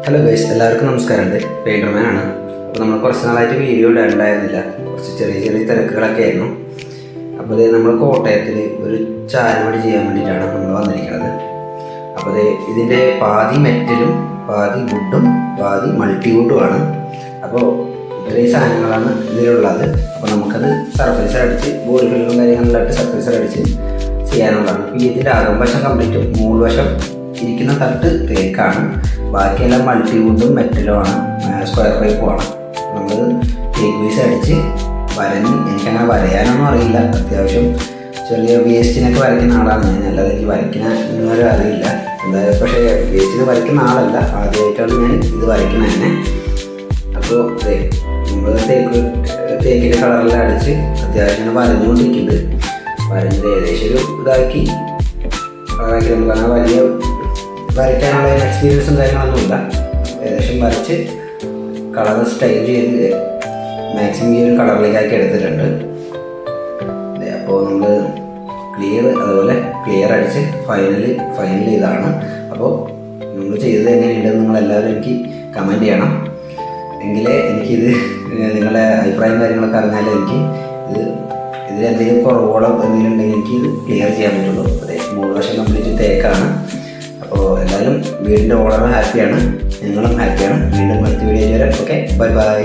Hello guys, എല്ലാവർക്കും നമസ്കാരമുണ്ട്. പെയിൻ്റർമാനാണ്. അപ്പോൾ നമ്മൾ കുറച്ച് നാളായിട്ട് വീഡിയോ ഉണ്ടായിരുന്നില്ല. കുറച്ച് ചെറിയ ചെറിയ തിരക്കുകളൊക്കെ ആയിരുന്നു. അപ്പോൾ ഇത് നമ്മൾ കോട്ടയത്തിൽ ഒരു ചാരുപടി ചെയ്യാൻ വേണ്ടിയിട്ടാണ് നമ്മൾ വന്നിരിക്കുന്നത്. അപ്പോൾ ഇതിൻ്റെ പാതി മെറ്റലും പാതി വുഡും പാതി മൾട്ടി വുഡുമാണ്. അപ്പോൾ ഇത്രയും സാധനങ്ങളാണ് ഇതിലുള്ളത്. അപ്പോൾ നമുക്കത് സർഫേസർ അടിച്ച് ബോഡി ഫില്ലും കാര്യങ്ങളിലായിട്ട് സർഫേസർ അടിച്ച് ചെയ്യാനുള്ളതാണ്. ഈ ഇതിൻ്റെ അകംവശം കംപ്ലീറ്റും 3 വശം ഇരിക്കുന്ന തട്ട് തേക്കാണ്, ബാക്കിയെല്ലാം മൾട്ടി വുഡും മെറ്റലുമാണ്, സ്ക്വയർ പൈപ്പുമാണ്. നമ്മൾ തേക്ക് പീസ് അടിച്ച് വരഞ്ഞ്, എനിക്കങ്ങനെ വരയാനൊന്നും അറിയില്ല. അത്യാവശ്യം ചെറിയ വേസ്റ്റിനൊക്കെ വരയ്ക്കുന്ന ആളാണ് ഞാൻ, അല്ലാതെ എനിക്ക് വരയ്ക്കുന്ന ഇന്നുവരെ അറിയില്ല. എന്തായാലും പക്ഷേ വേസ്റ്റിന് വരയ്ക്കുന്ന ആളല്ല, ആദ്യമായിട്ടാണ് ഞാൻ ഇത് വരയ്ക്കുന്നത് തന്നെ. അപ്പോൾ നമ്മൾ തേക്കിൻ്റെ കളറിൽ അടിച്ച് അത്യാവശ്യം വരഞ്ഞുകൊണ്ടിരിക്കുന്നുണ്ട്. വരഞ്ഞത് ഏകദേശം ഒരു ഇതാക്കി കാരണം വലിയ വരയ്ക്കാനുള്ള എക്സ്പീരിയൻസും കാര്യങ്ങളൊന്നുമില്ല. ഏകദേശം വരച്ച് കളർ സ്റ്റൈൽ ചെയ്ത് മാക്സിമം ഈ ഒരു കളറിലേക്കാക്കി എടുത്തിട്ടുണ്ട്. അപ്പോൾ നമ്മൾ അതുപോലെ ക്ലിയർ അടിച്ച് ഫൈനൽ ഇതാണ്. അപ്പോൾ നമ്മൾ ചെയ്തത് എങ്ങനെയുണ്ടെന്ന് നിങ്ങളെല്ലാവരും എനിക്ക് കമൻറ്റ് ചെയ്യണം. എങ്കിലേ എനിക്കിത് നിങ്ങളുടെ അഭിപ്രായം കാര്യങ്ങളൊക്കെ അറിഞ്ഞാലേ എനിക്ക് ഇതിലെന്തെങ്കിലും കുറവുകളോ എന്തെങ്കിലും ഉണ്ടെങ്കിൽ എനിക്ക് ഇത് ക്ലിയർ ചെയ്യാൻ പറ്റുള്ളൂ. അതെ, 3 വർഷം കംപ്ലീറ്റ് തേക്കാണ്. അപ്പോൾ എന്തായാലും വീടിൻ്റെ ഓണർ ഹാപ്പിയാണ്, ഞങ്ങളും ഹാപ്പിയാണ്. വീണ്ടും അടുത്ത വീഡിയോ വരാം. Okay, bye bye.